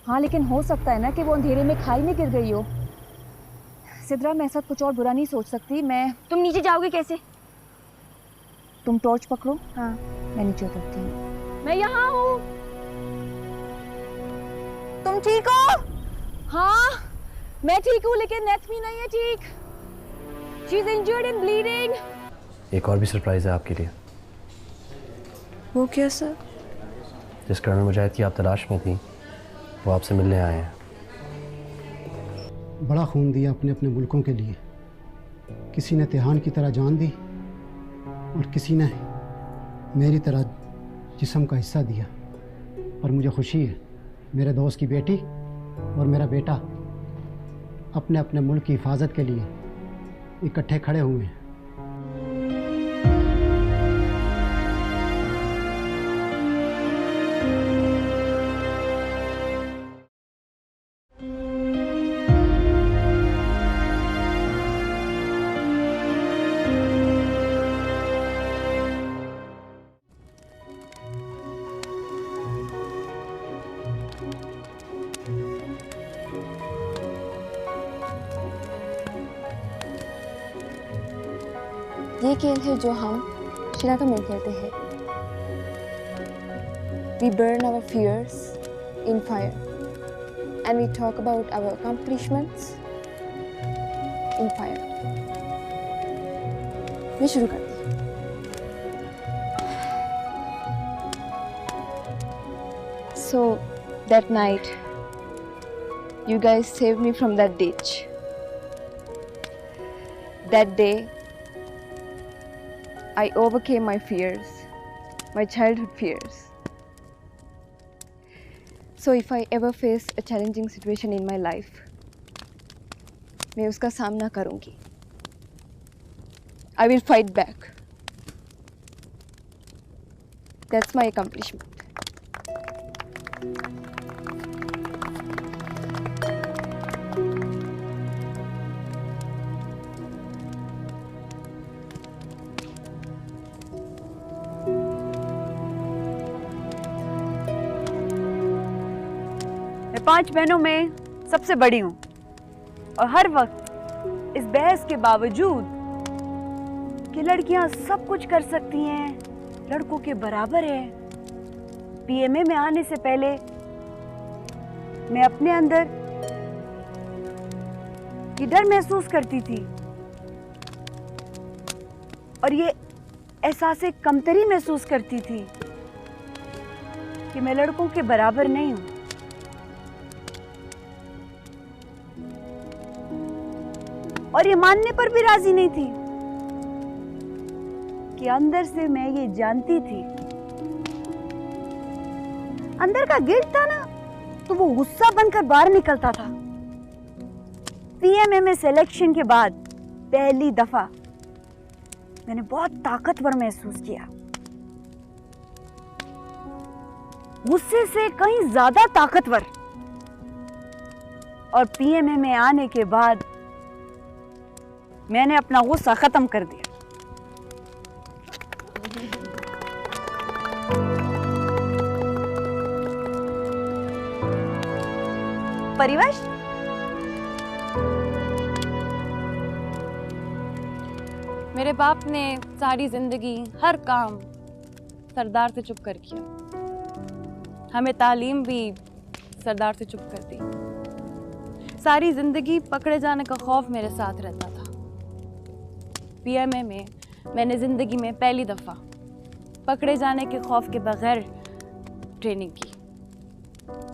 हाँ लेकिन हो सकता है ना कि वो अंधेरे में खाई में गिर गई हो। सिद्रा मैं ऐसा कुछ और बुरा नहीं सोच सकती। तुम नीचे जाओगे कैसे? तुम टॉर्च पकड़ो, हाँ मैं नीचे उतरती हूँ। मैं यहाँ हूँ। तुम ठीक हो? हाँ मैं ठीक हूँ लेकिन नेथमी नहीं है ठीक। She is injured and bleeding. एक और भी सरप्राइज है आपके लिए। वो क्या सर? जिस कर्नल मुजाहिद की आप तलाश में थी वो आपसे मिलने आए हैं। बड़ा खून दिया अपने अपने मुल्कों के लिए। किसी ने तिहान की तरह जान दी और किसी ने मेरी तरह जिस्म का हिस्सा दिया। और मुझे खुशी है मेरे दोस्त की बेटी और मेरा बेटा अपने अपने मुल्क की हिफाजत के लिए इकट्ठे खड़े हुए हैं। ये खेल है जो हम श्रीलंका में खेलते हैं। We burn our fears in fire and we talk about our accomplishments in fire. मैं शुरू करती हूँ। So that night, you guys saved me from that ditch. That day, I overcame my fears, my childhood fears. So if I ever face a challenging situation in my life, मैं उसका सामना करूँगी. I will fight back. That's my accomplishment. मैं 5 बहनों में सबसे बड़ी हूँ और हर वक्त इस बहस के बावजूद कि लड़कियाँ सब कुछ कर सकती हैं, लड़कों के बराबर है, पीएमए में आने से पहले मैं अपने अंदर ये डर महसूस करती थी और ये एहसास कमतरी महसूस करती थी कि मैं लड़कों के बराबर नहीं हूँ। और ये मानने पर भी राजी नहीं थी कि अंदर से मैं ये जानती थी, अंदर का गिल्ट था ना तो वो गुस्सा बनकर बाहर निकलता था। पीएमए में सिलेक्शन के बाद पहली दफा मैंने बहुत ताकतवर महसूस किया, गुस्से से कहीं ज्यादा ताकतवर। और पीएमए में आने के बाद मैंने अपना गुस्सा खत्म कर दिया। परिवेश, मेरे बाप ने सारी जिंदगी हर काम सरदार से चुप कर किया। हमें तालीम भी सरदार से चुप कर दी। सारी जिंदगी पकड़े जाने का खौफ मेरे साथ रहता था। पीएमए में मैंने ज़िंदगी में पहली दफ़ा पकड़े जाने के खौफ के बगैर ट्रेनिंग की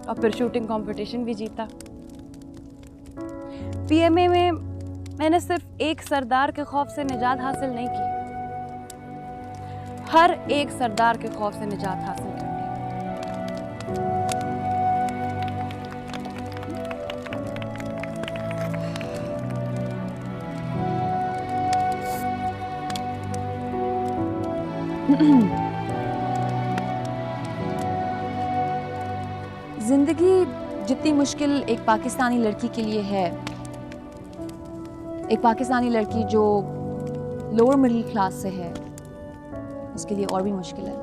और फिर शूटिंग कंपटीशन भी जीता। पीएमए में मैंने सिर्फ एक सरदार के खौफ से निजात हासिल नहीं की, हर एक सरदार के खौफ से निजात हासिल की। जिंदगी जितनी मुश्किल एक पाकिस्तानी लड़की के लिए है, एक पाकिस्तानी लड़की जो लोअर मिडिल क्लास से है, उसके लिए और भी मुश्किल है।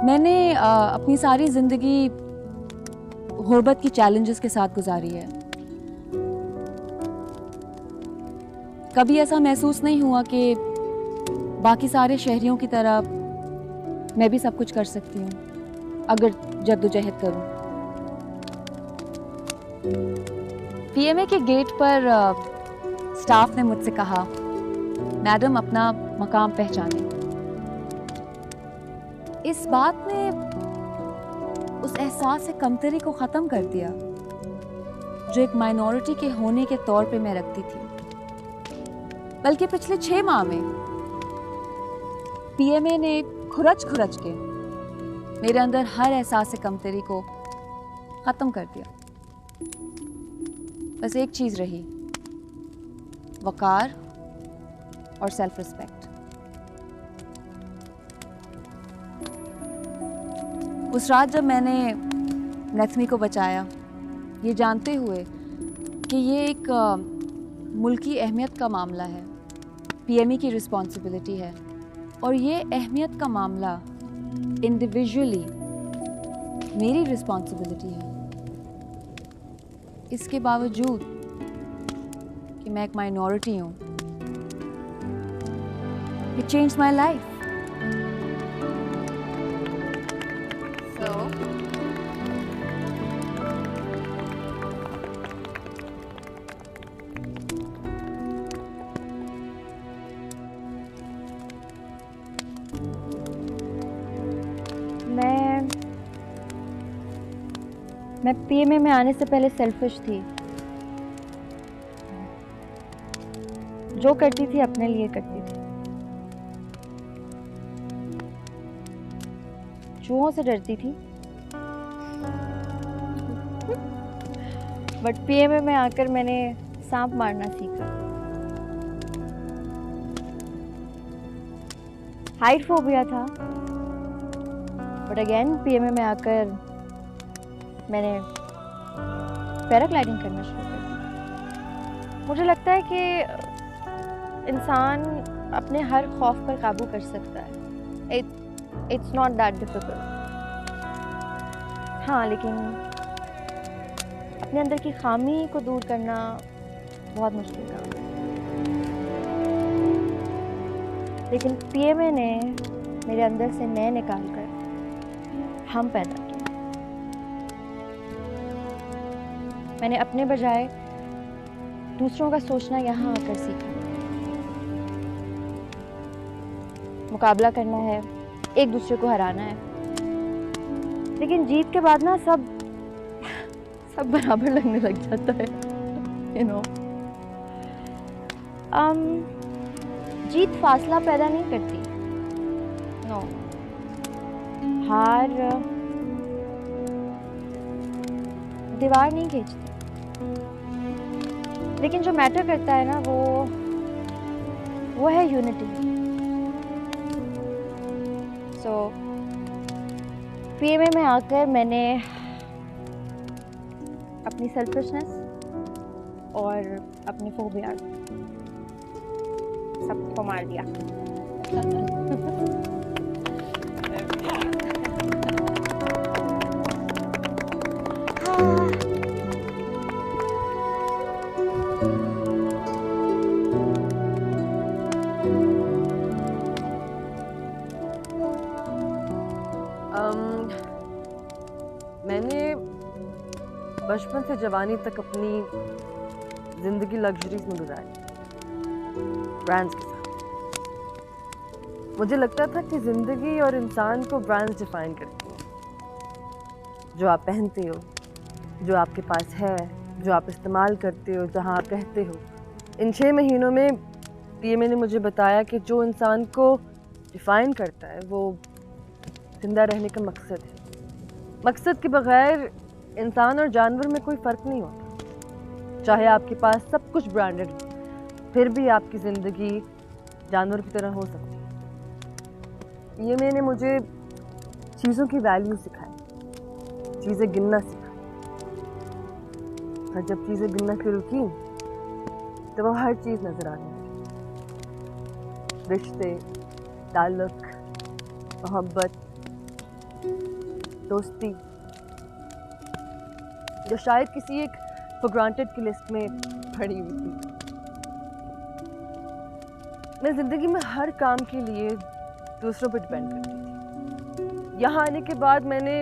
मैंने अपनी सारी ज़िंदगी गुर्बत की चैलेंजेस के साथ गुजारी है। कभी ऐसा महसूस नहीं हुआ कि बाकी सारे शहरियों की तरह मैं भी सब कुछ कर सकती हूँ अगर जद्दोजहद करूँ। पीएमए के गेट पर स्टाफ ने मुझसे कहा, मैडम अपना मकाम पहचाने। इस बात ने उस एहसास से कमतरी को ख़त्म कर दिया जो एक माइनॉरिटी के होने के तौर पे मैं रखती थी। बल्कि पिछले 6 माह में पीएमए ने खुरच के मेरे अंदर हर एहसास से कमतरी को ख़त्म कर दिया। बस एक चीज़ रही, वकार और सेल्फ रिस्पेक्ट। उस रात जब मैंने नथमी को बचाया, ये जानते हुए कि ये एक मुल्की अहमियत का मामला है, पीएमए की रिस्पॉन्सिबिलिटी है, और ये अहमियत का मामला इंडिविजुअली मेरी रिस्पॉन्सिबिलिटी है, इसके बावजूद कि मैं एक माइनॉरिटी हूँ, इट चेंज्ड माय लाइफ। मैं पीएमए में आने से पहले सेल्फिश थी। जो करती थी अपने लिए करती थी। चूहों से डरती थी। बट पीएमए में आकर मैंने सांप मारना सीखा। हाइट फोबिया था, बट अगेन पीएमए में आकर मैंने पैराग्लाइडिंग करना शुरू कर दिया। मुझे लगता है कि इंसान अपने हर खौफ पर काबू कर सकता है। It's not that difficult. हाँ, लेकिन अपने अंदर की खामी को दूर करना बहुत मुश्किल काम है। लेकिन पीएमए ने मेरे अंदर से मैं निकाल कर हम पैदा किया। मैंने अपने बजाय दूसरों का सोचना यहाँ आकर सीखा। मुकाबला करना है, एक दूसरे को हराना है, लेकिन जीत के बाद ना सब बराबर लगने लग जाता है, यू नो। जीत फासला पैदा नहीं करती, नो। हार दीवार नहीं खींचती। लेकिन जो मैटर करता है ना, वो है यूनिटी। सो पीएमए में आकर मैंने अपनी सेल्फिशनेस और अपनी फोबिया सबको मार दिया। मैंने बचपन से जवानी तक अपनी ज़िंदगी लग्जरीज में गुजारी, ब्रांड्स के साथ। मुझे लगता था कि ज़िंदगी और इंसान को ब्रांड्स डिफाइन करती हैं। जो आप पहनते हो, जो आपके पास है, जो आप इस्तेमाल करते हो, जहाँ आप रहते हो। इन 6 महीनों में पीएमए ने मुझे बताया कि जो इंसान को डिफाइन करता है वो ज़िंदा रहने का मकसद है। मकसद के बगैर इंसान और जानवर में कोई फ़र्क नहीं होता। चाहे आपके पास सब कुछ ब्रांडेड हो, फिर भी आपकी ज़िंदगी जानवर की तरह हो सकती है। ये मैंने मुझे चीज़ों की वैल्यू सिखाई, चीज़ें गिनना सिखाई। और जब चीज़ें गिनना शुरू की तो वो हर चीज़ नज़र आने लगी। रिश्ते, ताल्लुक, मोहब्बत, दोस्ती, जो शायद किसी एक फॉर ग्रांटेड की लिस्ट में पड़ी हुई थी। मैं ज़िंदगी में हर काम के लिए दूसरों पर डिपेंड करती थी। यहाँ आने के बाद मैंने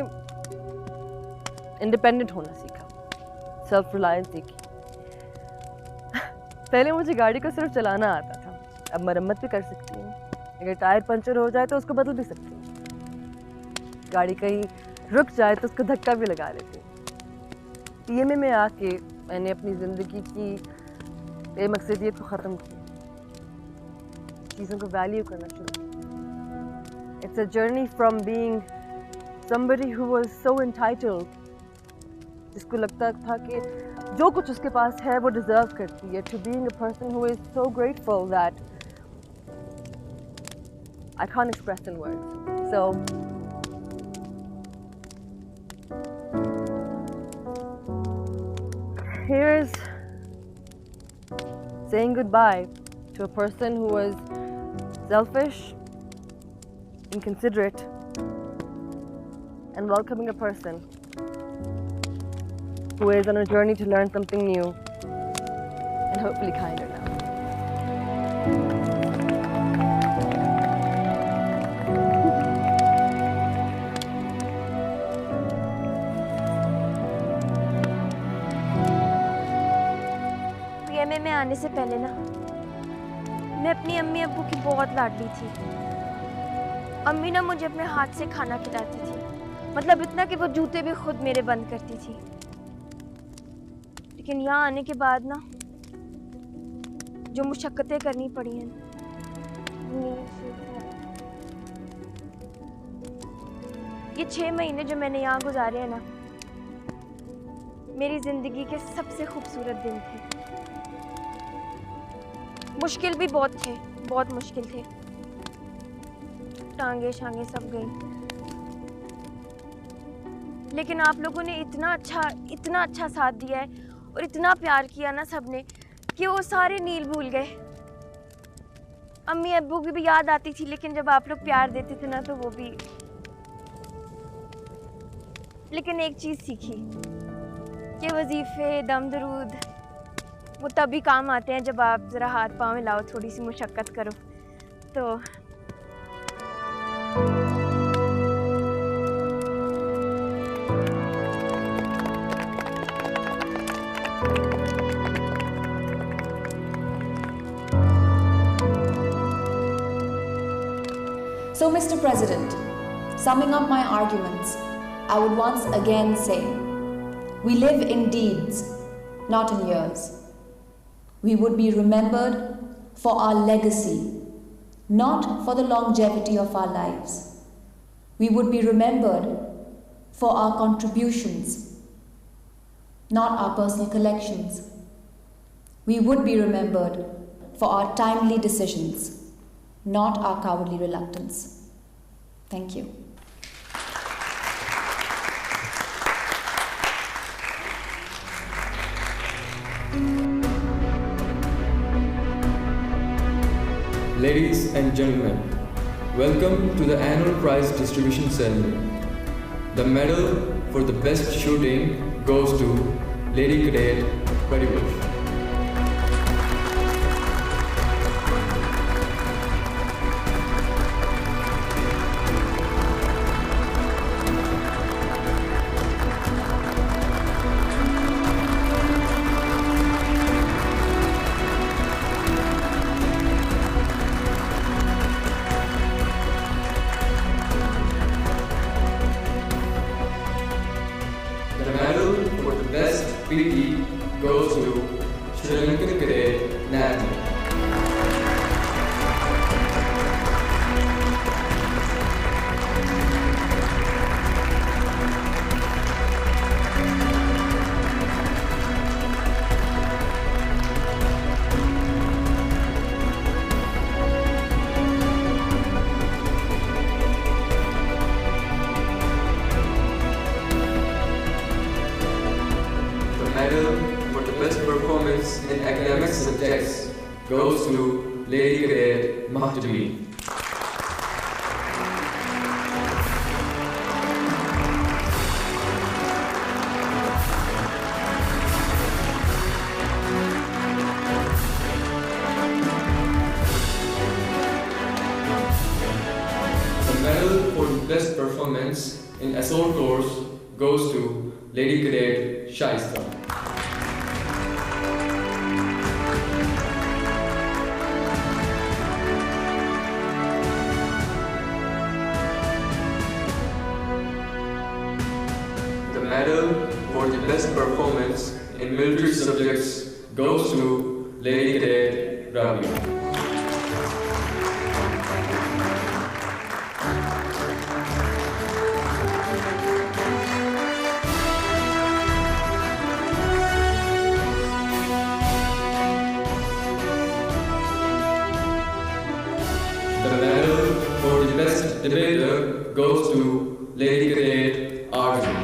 इंडिपेंडेंट होना सीखा, सेल्फ रिलायंस सीखी। पहले मुझे गाड़ी को सिर्फ चलाना आता था, अब मरम्मत भी कर सकती हूँ। अगर टायर पंचर हो जाए तो उसको बदल भी सकती हूँ। गाड़ी कहीं रुक जाए तो उसको धक्का भी लगा लेती हूँ। पीएमए में आके मैंने अपनी ज़िंदगी की बेमकसदियत को ख़त्म किया, चीज़ों को वैल्यू करना शुरू किया। It's a journey from being somebody who was so entitled, जिसको लगता था कि जो कुछ उसके पास है वो डिजर्व करती है, to being a person who is so grateful that I can't express in words. So here's saying goodbye to a person who was selfish, inconsiderate, and welcoming a person who is on a journey to learn something new and hopefully kinder now. PMA में आने से पहले ना मैं अपनी अम्मी अब्बू की बहुत लाडली थी। अम्मी ना मुझे अपने हाथ से खाना खिलाती थी, मतलब इतना कि वो जूते भी खुद मेरे बंद करती थी। लेकिन यहाँ आने के बाद ना जो मुशक्क़तें करनी पड़ी हैं, ये 6 महीने जो मैंने यहाँ गुजारे हैं ना, मेरी ज़िंदगी के सबसे खूबसूरत दिन थे। मुश्किल भी बहुत थे, बहुत मुश्किल थे, टांगे शांगे सब गई। लेकिन आप लोगों ने इतना अच्छा साथ दिया है और इतना प्यार किया ना सबने कि वो सारे नील भूल गए। अम्मी अब्बू की भी याद आती थी, लेकिन जब आप लोग प्यार देते थे ना तो वो भी। लेकिन एक चीज़ सीखी कि वजीफ़े दम दरूद वो तभी काम आते हैं जब आप ज़रा हाथ पाँव मिलाओ, थोड़ी सी मुशक्क़त करो। तो So, Mr. President, summing up my arguments, I would once again say, we live in deeds, not in years. We would be remembered for our legacy, not for the longevity of our lives. We would be remembered for our contributions, not our personal collections. We would be remembered for our timely decisions, not our cowardly reluctance. Thank you. Ladies and gentlemen, welcome to the annual prize distribution ceremony. The medal for the best shooting goes to Lady Cadet Paribush. The medal for the best PT goes to Sri Lankan Cadet Natalie. The medal for the best performance in academic subjects goes to Lady Cadet Mahtabi. performance in Assault Course goes to Lady Cadet Shaista. The medal for the best performance in military subjects goes to Lady Cadet Rabia. The medal for the best debater goes to Lady Cadet Arjun.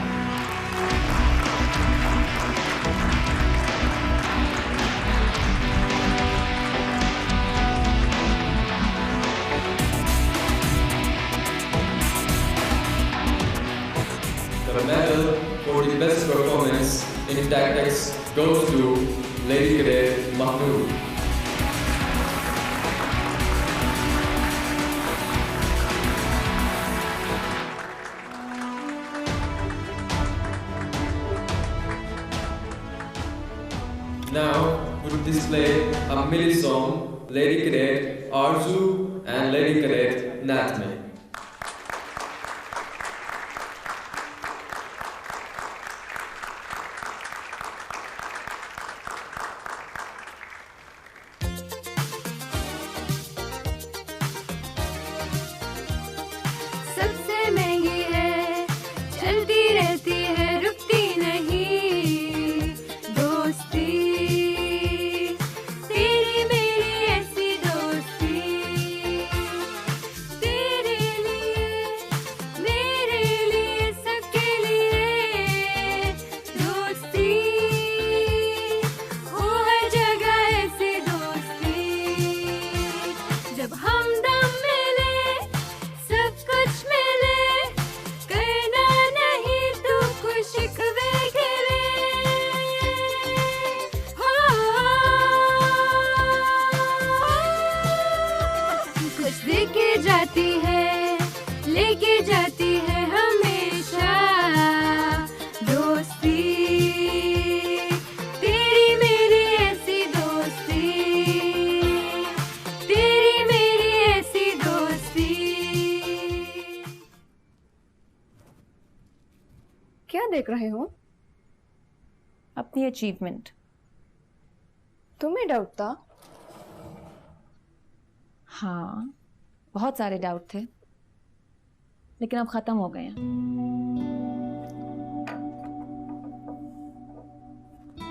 The medal for the best performance in tactics goes to Lady Cadet Mahmood. Now, we will display a mini song, Lady Cadet Arzu and Lady Cadet Natme. सबसे महंगी है, चलती रहती है, रुकती नहीं दोस्ती, तेरी मेरी ऐसी दोस्ती, तेरे लिए, मेरे लिए, सबके लिए दोस्ती, हो हर जगह ऐसी दोस्ती, जब हमदम मिले सब कुछ मिले, करना नहीं तू कुछ शिकवे गिले, हो कुछ देके जाती है, लेके जाती है हमेशा दोस्ती, तेरी मेरी ऐसी दोस्ती, तेरी मेरी ऐसी दोस्ती। क्या देख रहे हो? अपनी अचीवमेंट। तुम्हें डाउट था? हाँ, बहुत सारे डाउट थे, लेकिन अब खत्म हो गए हैं।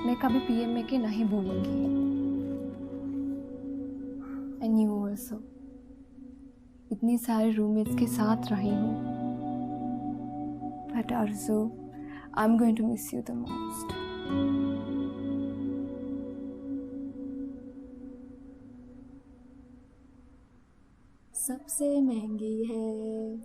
मैं कभी पीएमए के नहीं भूलूंगी। And you also. इतनी सारे रूममेट्स के साथ रही हूँ, but Arzoo, I am going to miss you the most. सबसे महंगी है,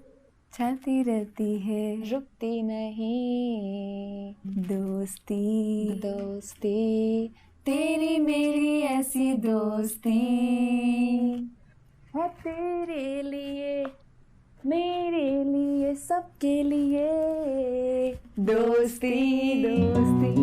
चलती रहती है, रुकती नहीं दोस्ती, दोस्ती, तेरी मेरी ऐसी दोस्ती, है तेरे लिए, मेरे लिए, सबके लिए दोस्ती, दोस्ती।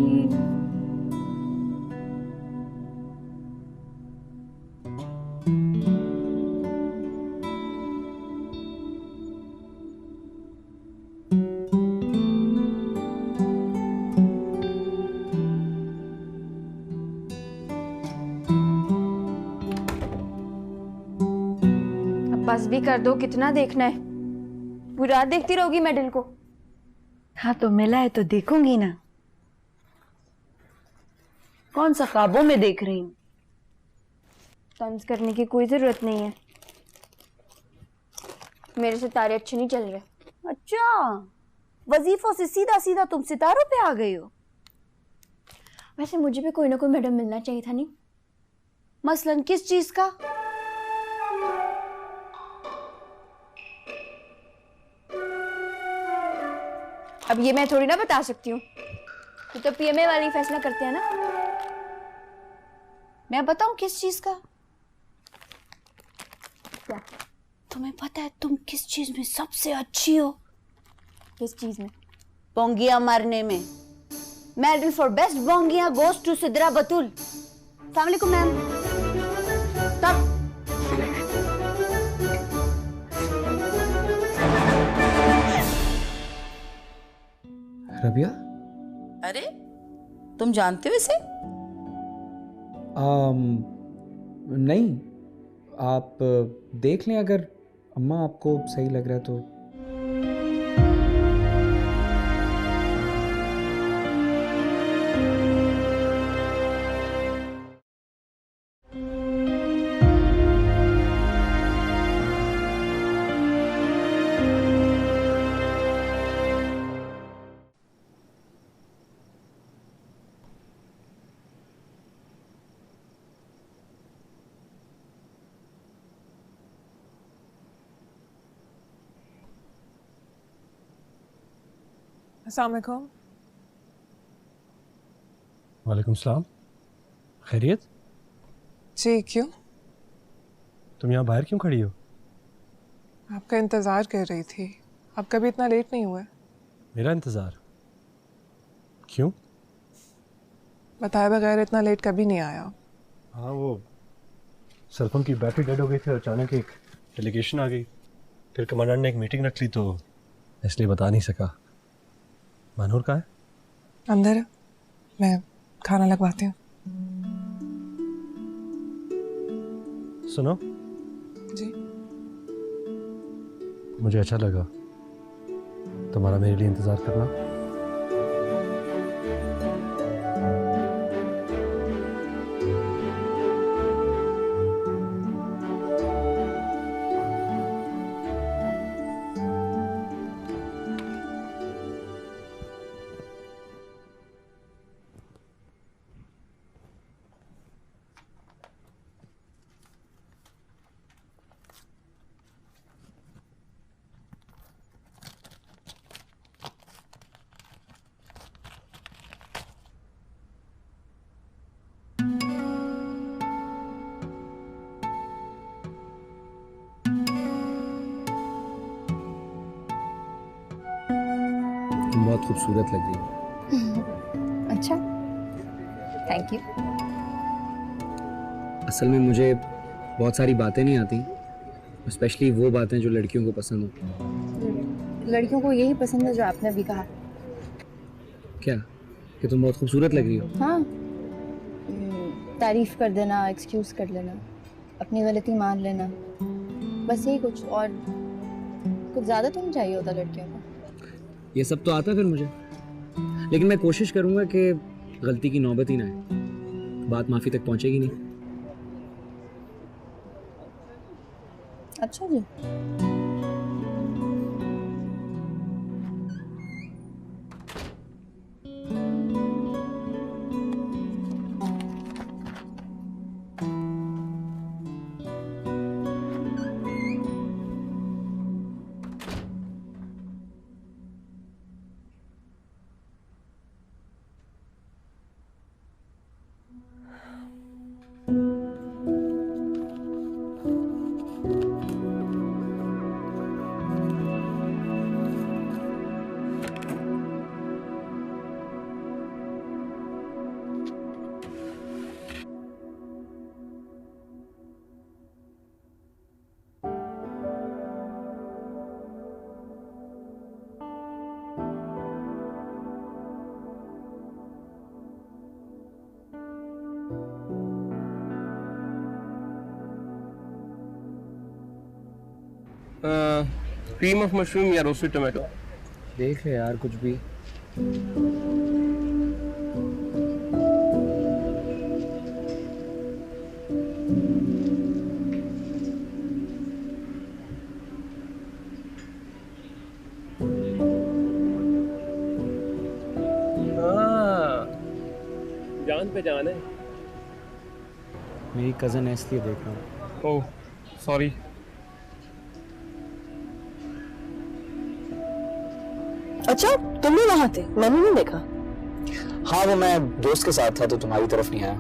बस भी कर दो, कितना देखना है? पूरी रात देखती रहोगी मेडल को? हाँ तो मिला है तो देखूंगी ना, कौन सा ख्वाबों में देख रही हूँ। तंज करने की कोई जरूरत नहीं है, मेरे सितारे अच्छे नहीं चल रहे। अच्छा, वजीफों से सीधा सीधा तुम सितारों पे आ गई हो। वैसे मुझे भी कोई ना कोई मेडल मिलना चाहिए था नहीं? मसलन किस चीज का? अब ये मैं थोड़ी ना बता सकती हूँ, तो पीएमए वाली फैसला करते हैं ना। मैं बताऊं किस चीज का? क्या? तुम्हें पता है तुम किस चीज में सबसे अच्छी हो? किस चीज में? बोंगिया मारने में। मेडल फॉर बेस्ट बोंगिया गोस टू सिद्रा बतुल। अस्सलाम वालेकुम मैम। तब रबिया, अरे तुम जानते हो इसे? नहीं, आप देख लें अगर अम्मा आपको सही लग रहा है तो। अस्सलाम वालेकुम। वालेकुम सलाम। खैरियत? जी, क्यों? तुम यहाँ बाहर क्यों खड़ी हो? आपका इंतज़ार कर रही थी। आप कभी इतना लेट नहीं हुए। मेरा इंतज़ार? क्यों? बताए बगैर इतना लेट कभी नहीं आया। हाँ, वो सरफम की बैटरी डेड हो गई थी और अचानक एक डेलीगेशन आ गई। फिर कमांडर ने एक मीटिंग रख ली तो इसलिए बता नहीं सका। मानूर कहाँ है? अंदर है, मैं खाना लगवाती हूँ। सुनो जी। मुझे अच्छा लगा तुम्हारा मेरे लिए इंतज़ार करना। बहुत खूबसूरत लग रही है। अच्छा, थैंक यू। असल में मुझे बहुत सारी बातें नहीं आती, स्पेशली वो बातें जो लड़कियों को पसंद हो। लड़कियों को यही पसंद है जो आपने अभी कहा। क्या? कि तुम बहुत खूबसूरत लग रही हो? हाँ, तारीफ कर देना, एक्सक्यूज कर लेना, अपनी गलती मान लेना, बस यही कुछ। और कुछ ज़्यादा तो नहीं चाहिए होता लड़कियों को। ये सब तो आता फिर मुझे, लेकिन मैं कोशिश करूंगा कि गलती की नौबत ही ना आए, बात माफ़ी तक पहुंचेगी नहीं। अच्छा जी। क्रीम ऑफ मशरूम या रोस्टेड टमाटो? देख ले यार कुछ भी। जान पे जान है। मेरी कज़न है इसलिए देख रहा हूँ। Oh sorry. अच्छा, तुम भी वहां थे? मैंने नहीं देखा। हाँ, वो मैं दोस्त के साथ था तो तुम्हारी तरफ नहीं आया।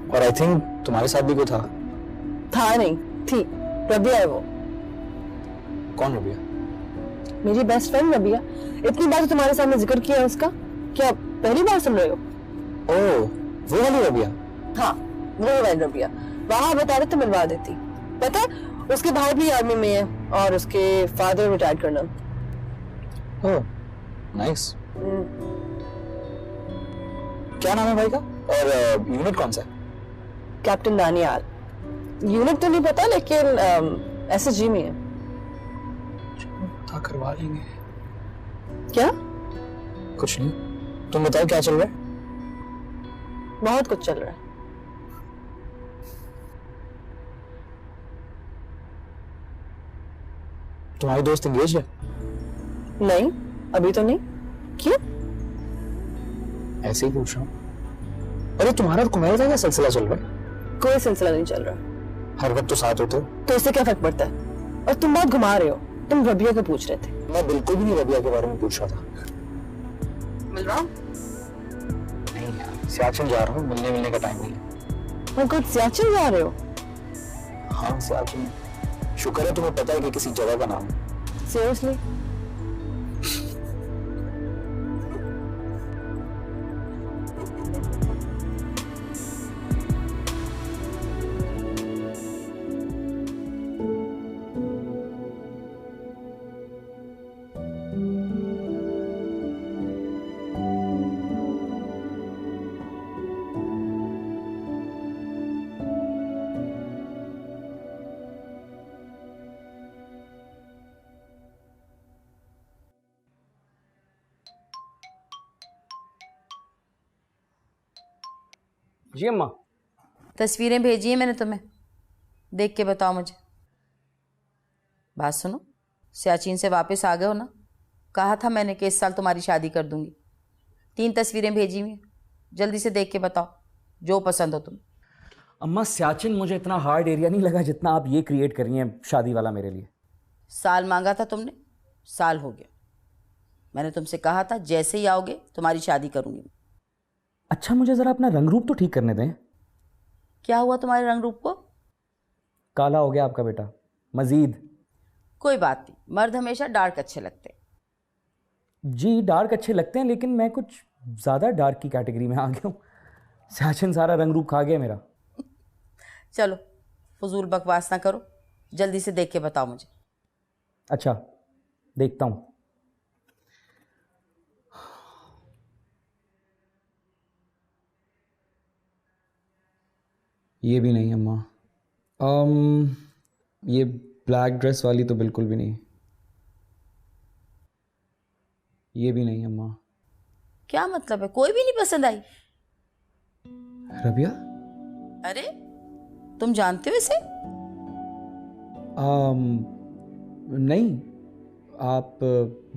और आई थिंक तुम्हारे साथ भी कोई था। था नहीं, थी। रबिया है वो। कौन रबिया? मेरी बेस्ट फ्रेंड रबिया, इतनी बार तो तुम्हारे सामने जिक्र किया उसका, क्या पहली बार सुन रहे हो? ओह, वो वाली रबिया? हाँ, वो वाली रबिया। वहाँ बता रहे तो मिलवा देती। पता है उसके भाई भी आर्मी में है और उसके फादर रिटायर्ड कर्नल। ओह, नाइस। क्या नाम है भाई का और यूनिट कौन सा है? कैप्टन दानियाल। यूनिट तो नहीं पता लेकिन एसएसजी में है। पता करवा लेंगे। क्या? कुछ नहीं, तुम बताओ क्या चल रहा है? बहुत कुछ चल रहा है। तुम्हारी दोस्त इंगेज है? नहीं, अभी तो नहीं। क्यों? ऐसे ही पूछ रहा हूँ। अरे तुम्हारा और कुमार का क्या सिलसिला चल रहा है? कोई सिलसिला नहीं चल रहा। हर वक्त तो साथ होते हो। तो इससे क्या फर्क पड़ता है? और तुम बहुत घुमा रहे हो। तुम रबिया को पूछ रहे थे। मैं बिल्कुल भी नहीं रबिया के बारे में पूछ रहा था। मिल रहा हूँ? नहीं यार, सियाचिन जा रहा हूँ, मिलने का टाइम नहीं है। और खुद सियाचिन जा रहे हो? हाँ सियाचिन। शुक्र है तुम्हें पता है कि किसी जगह का नाम। सीरियसली? जी अम्मा। तस्वीरें भेजी हैं मैंने तुम्हें, देख के बताओ मुझे। बात सुनो, सियाचिन से वापस आ गए हो ना? कहा था मैंने कि इस साल तुम्हारी शादी कर दूंगी। 3 तस्वीरें भेजी हुई, जल्दी से देख के बताओ जो पसंद हो तुम। अम्मा सियाचिन मुझे इतना हार्ड एरिया नहीं लगा जितना आप ये क्रिएट कर रही हैं शादी वाला मेरे लिए। साल मांगा था तुमने, साल हो गया। मैंने तुमसे कहा था जैसे ही आओगे तुम्हारी शादी करूंगी। अच्छा मुझे जरा अपना रंग रूप तो ठीक करने दें। क्या हुआ तुम्हारे रंग रूप को? काला हो गया आपका बेटा मजीद। कोई बात नहीं, मर्द हमेशा डार्क अच्छे लगते हैं। जी डार्क अच्छे लगते हैं, लेकिन मैं कुछ ज़्यादा डार्क की कैटेगरी में आ गया हूँ। सियाचिन सारा रंग रूप खा गया मेरा। चलो फजूल बकवास ना करो, जल्दी से देख के बताओ मुझे। अच्छा देखता हूँ। ये भी नहीं अम्मा। ये ब्लैक ड्रेस वाली तो बिल्कुल भी नहीं। ये भी नहीं अम्मा। क्या मतलब है, कोई भी नहीं पसंद आई? रबिया? अरे तुम जानते हो इसे? नहीं, आप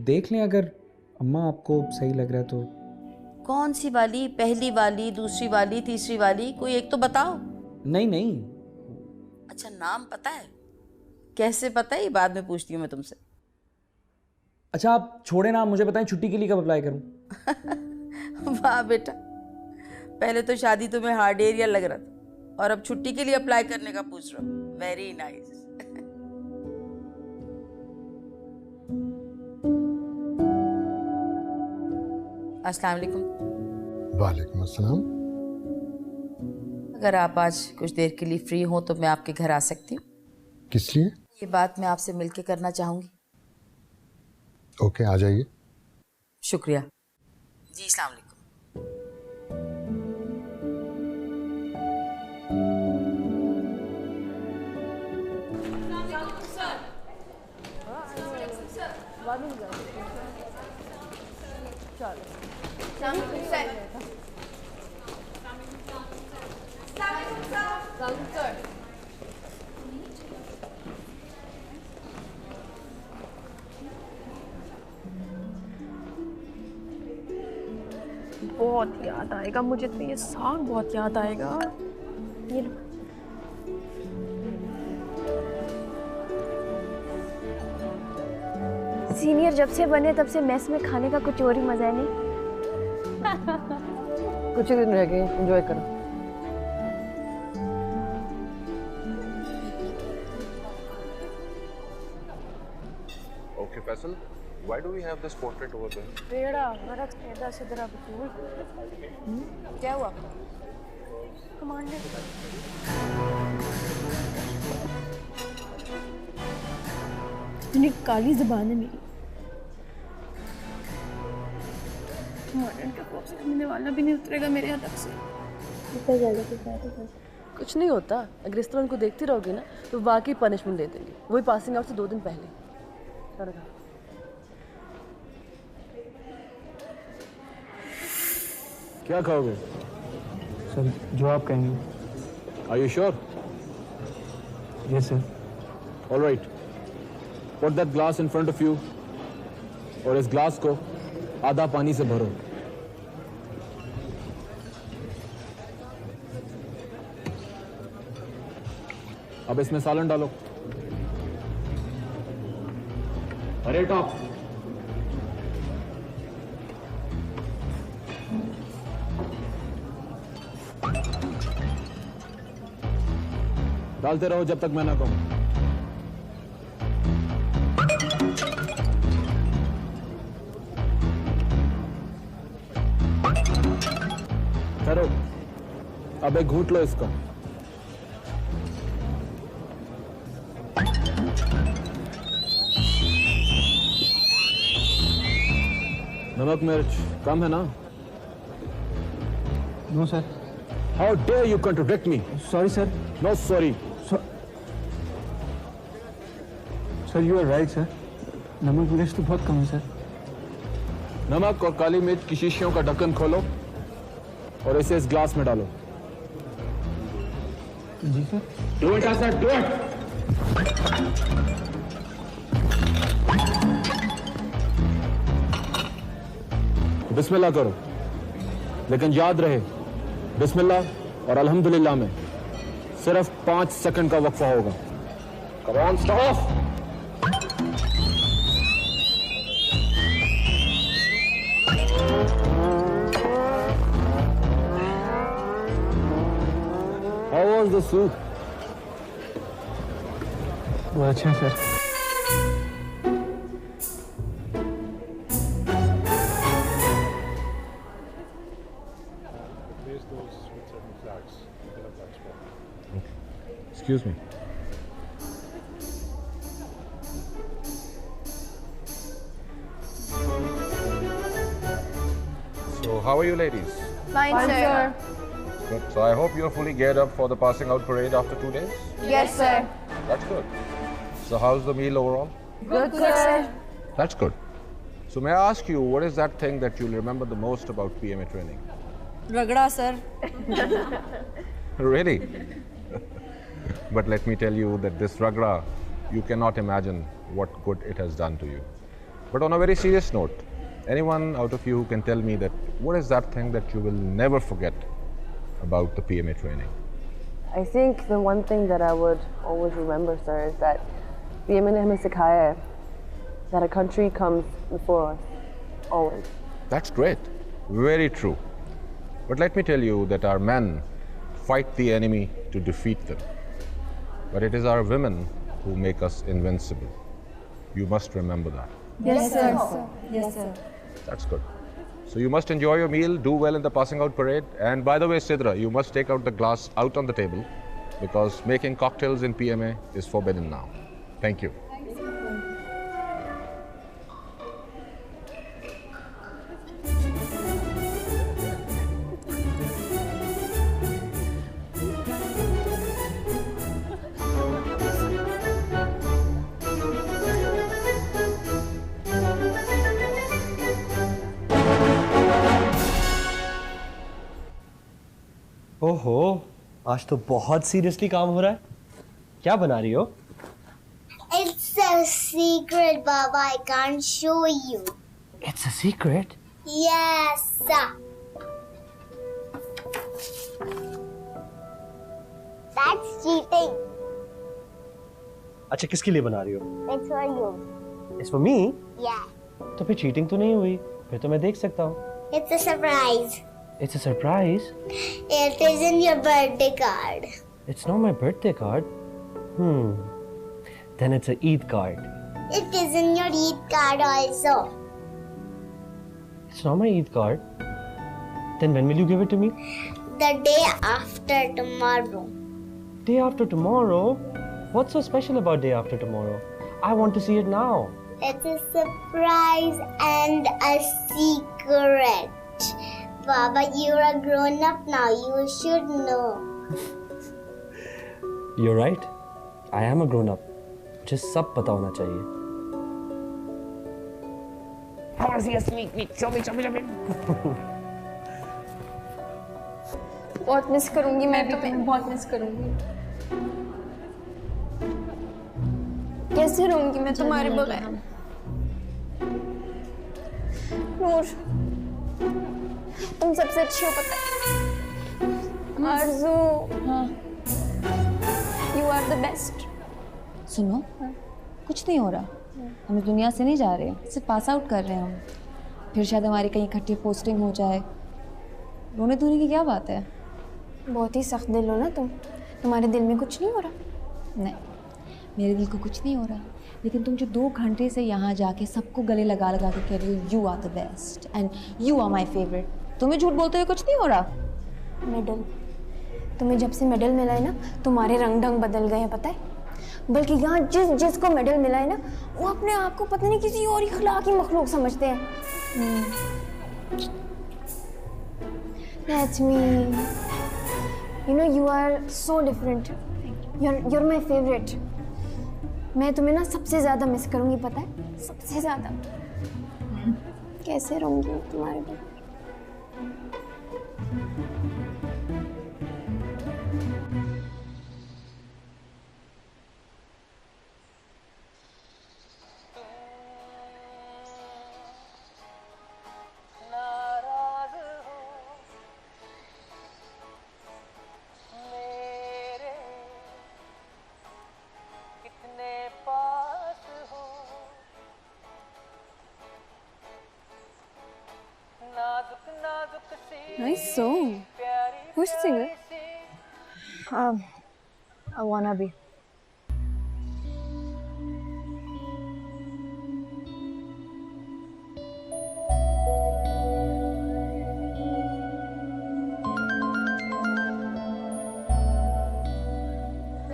देख लें अगर अम्मा आपको सही लग रहा है तो। कौन सी वाली? पहली वाली, दूसरी वाली, तीसरी वाली? कोई एक तो बताओ। नहीं नहीं। अच्छा नाम पता है? कैसे पता है, ये बाद में पूछती हूँ मैं तुमसे। अच्छा आप छोड़े ना, मुझे बताएं छुट्टी के लिए कब अप्लाई करूं? वाह बेटा, पहले तो शादी तुम्हें हार्ड एरिया लग रहा था और अब छुट्टी के लिए अप्लाई करने का पूछ रहा हो। Very nice. अस्सलाम वालेकुम। वालेकुम अस्सलाम। अगर आप आज कुछ देर के लिए फ्री हो तो मैं आपके घर आ सकती हूँ? किस लिए? ये बात मैं आपसे मिलके करना चाहूँगी। ओके, आ जाइए। शुक्रिया जी। अस्सलाम वालेकुम। बहुत याद आएगा मुझे तो, ये साग बहुत याद आएगा। ये लो। सीनियर जब से बने तब से मेस में खाने का कुछ और ही मजा है नहीं? कुछ ही दिन रह गए, एंजॉय करो। Okay Faisal, do we have this portrait over there? बेड़ा हमारा सीधा सीधा बतूल। क्या हुआ? कमांडर। इतनी काली जुबान है मेरी। मॉडर्न का बॉक्स मिलने वाला भी नहीं उतरेगा मेरे हदफ से। कितना जल्दी के साथ है? कुछ नहीं होता, अगर इस तरह उनको देखती रहोगे ना तो वाकई पनिशमेंट दे देंगे, वही पासिंग आउट से 2 दिन पहले। क्या खाओगे? सर जो आप कहेंगे। Are you sure? Yes sir. All right. Put that glass in front of you. और इस ग्लास को आधा पानी से भरो। अब इसमें सालन डालो। अरे टॉप। डालते रहो जब तक मैं ना कहूं। ठहरो, अब एक घूंट लो इसका। नमक मिर्च कम है ना? No sir. How dare you contradict me? Sorry sir. No sorry. Sir you are right sir, नमक मिर्च तो बहुत कम है सर। नमक और काली मिर्च की शीशियों का ढक्कन खोलो और इसे इस ग्लास में डालो। जी sir. Do it, I said, do it. बिस्मिल्लाह करो, लेकिन याद रहे बिस्मिल्लाह और अल्हम्दुलिल्लाह में सिर्फ 5 सेकंड का वक्फा होगा। Come on, stop. How was the soup? बहुत अच्छा sir. Excuse me. So, how are you ladies? Fine, sir. Good. So, I hope you're fully geared up for the passing out parade after 2 days? Yes, sir. That's good. So, how's the meal overall? Good, sir. That's good. So, may I ask you, what is that thing that you'll remember the most about PMA training? रगड़ा sir. Really? But let me tell you that this ragra, you cannot imagine what good it has done to you. But on a very serious note, anyone out of you who can tell me that what is that thing that you will never forget about the PMA training? I think the one thing that I would always remember, sir, is that PMA ने हमें सिखाया है that a country comes before us, always. That's great. Very true. But let me tell you that our men fight the enemy to defeat them. But it is our women who make us invincible. You must remember that. Yes, sir. Yes, sir. That's good. So you must enjoy your meal, do well in the passing out parade. And by the way, Sidra, you must take out the glass out on the table because making cocktails in PMA is forbidden now. Thank you. ओहो, आज तो बहुत seriously काम हो रहा है। क्या बना रही हो? It's a secret, Baba. I can't show you. It's a secret? Yes. That's cheating. अच्छा, किसके लिए बना रही हो? It's for you. It's for me? Yeah. तो फिर चीटिंग तो नहीं हुई, फिर तो मैं देख सकता हूँ। It's a surprise. It's a surprise? It is in your birthday card. It's not my birthday card. Then it's a Eid card. It is in your Eid card also. It's not my Eid card. Then when will you give it to me? The day after tomorrow. Day after tomorrow? What's so special about day after tomorrow? I want to see it now. It's a surprise and a secret. Baba, you're a grown up now. You should know. You're right. I am a grown up. मुझे सब पता होना चाहिए. बहुत miss करूंगी मैं तुम्हें, बहुत मिस करूंगी. कैसे रहूंगी मैं तुम्हारे बगैर? नूर, तुम सबसे अच्छी हो पता है. आरज़ू, यू आर द बेस्ट. सुनो, कुछ नहीं हो रहा. हम इस दुनिया से नहीं जा रहे, सिर्फ पास आउट कर रहे हैं हम. फिर शायद हमारी कहीं इकट्ठी पोस्टिंग हो जाए. रोने धोने की क्या बात है? बहुत ही सख्त दिल हो ना तुम. तुम्हारे दिल में कुछ नहीं हो रहा? नहीं, मेरे दिल को कुछ नहीं हो रहा. लेकिन तुम जो 2 घंटे से यहाँ जाके सबको गले लगा लगा के कह रही हो you are the best and you are my favourite, तुम्हें झूठ बोलते हुए कुछ नहीं हो रहा? मेडल, तुम्हें जब से मेडल मिला है ना, तुम्हारे रंग ढंग बदल गए हैं पता है. बल्कि यहाँ जिसको मेडल मिला है ना, वो अपने आप को पता नहीं किसी और इखलाकी मखलूक समझते हैं. That's me. You know, you are so different. You're my favorite. मैं तुम्हें ना सबसे ज़्यादा मिस करूँगी पता है, सबसे ज़्यादा. कैसे रहूँगी तुम्हारे बगैर? Nice song. Who's the singer? I wanna be.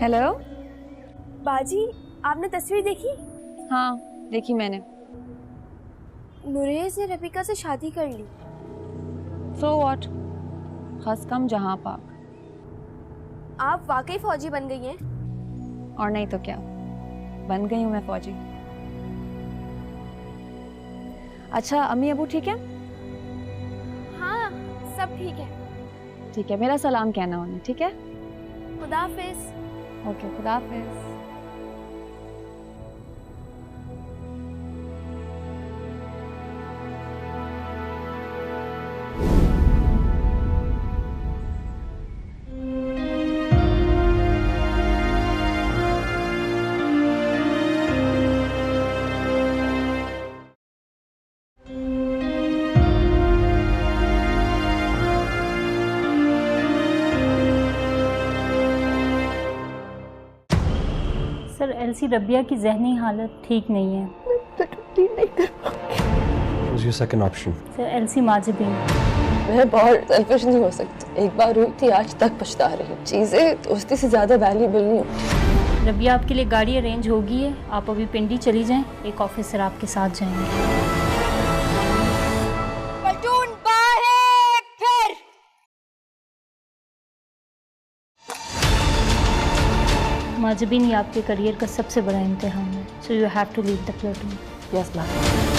Hello बाजी, आपने तस्वीर देखी? हाँ, देखी मैंने. नुरेज ने रफीका से शादी कर ली. So what? हंस कम जहाँ पाक. आप वाकई फौजी बन गई हैं? और नहीं तो क्या, बन गई हूँ मैं फौजी. अच्छा, अम्मी अबू ठीक है? हाँ, सब ठीक है. ठीक है, मेरा सलाम कहना उन्हें, ठीक है? खुदा हाफिज. ओके, खुदा हाफिज. सर, एलसी रबिया की जहनी हालत ठीक नहीं है. Who's your second option? Sir, एलसी माजिबीन. मैं बहुत सेल्फिश नहीं हो सकती. एक बार हुई थी, आज तक पछता रही हूँ. चीज़ें दोस्ती से ज़्यादा वैल्यूबल नहीं होती. रबिया, आपके लिए गाड़ी अरेंज होगी है. आप अभी पिंडी चली जाएं, एक ऑफिसर आपके साथ जाएंगे. माजिबीन, ये आपके करियर का सबसे बड़ा इम्तिहान है. So you have to leave the platoon. Yes ma'am.